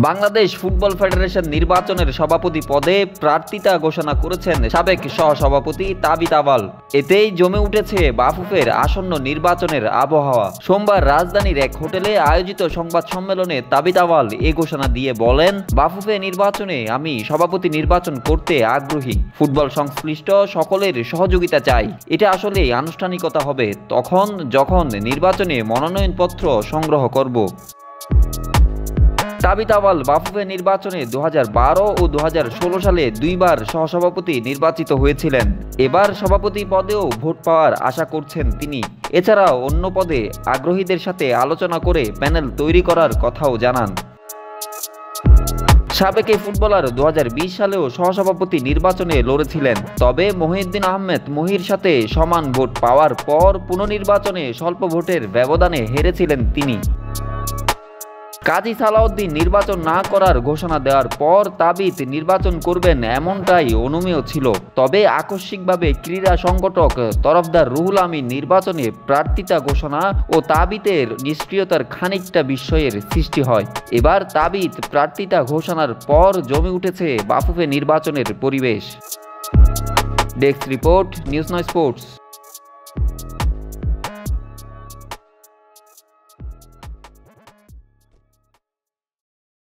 Bangladesh football federation নির্বাচনের সভাপতি পদে প্রার্থিতা ঘোষণা করেছেন সাবেক সহসভাপতি তাবিথ আউয়াল। এতেই জমে উঠেছে বাফুফের আসন্ন নির্বাচনের আবহাওয়া। সোমবার রাজধানীর এক হোটেলে আয়োজিত সংবাদ সম্মেলনে তাবিথ আউয়াল এ ঘোষণা দিয়ে বলেন, বাফুফে নির্বাচনে আমি সভাপতি নির্বাচন করতে আগ্রহী। ফুটবল সংশ্লিষ্ট সকলের সহযোগিতা চাই। এটা আসলে আনুষ্ঠানিকতা হবে তখন যখন নির্বাচনে মনোনয়নপত্র সংগ্রহ করব। তাবিথ আউয়াল বাফুফে নির্বাচনে 2012 ও 2016 সালে দুইবার সহসভাপতি নির্বাচিত হয়েছিলেন। এবার সভাপতি পদেও ভোট পাওয়ার আশা করছেন তিনি। এছাড়াও অন্য পদে আগ্রহীদের সাথে আলোচনা করে প্যানেল তৈরি করার কথাও জানান। সাবেক এই ফুটবলার 2020 সালেও সহসভাপতি নির্বাচনে লড়েছিলেন, তবে মহিউদ্দিন আহমেদ মহির সাথে সমান ভোট পাওয়ার পর পুনর্নির্বাচনে স্বল্প ভোটের ব্যবধানে হেরেছিলেন তিনি। কাজী সালাউদ্দিন নির্বাচন না করার ঘোষণা দেওয়ার পর তাবিথ নির্বাচন করবেন এমনটাই অনুমেয় ছিল। তবে আকস্মিকভাবে ক্রীড়া সংগঠক তরফদার রুহুল আমিন নির্বাচনে প্রার্থিতা ঘোষণা ও তাবিথের নিষ্ক্রিয়তার খানিকটা বিস্ময়ের সৃষ্টি হয়। এবার তাবিথ প্রার্থিতা ঘোষণার পর জমে উঠেছে বাফুফে নির্বাচনের পরিবেশ। ডেস্ক রিপোর্ট, নিউজ নয় স্পোর্টস।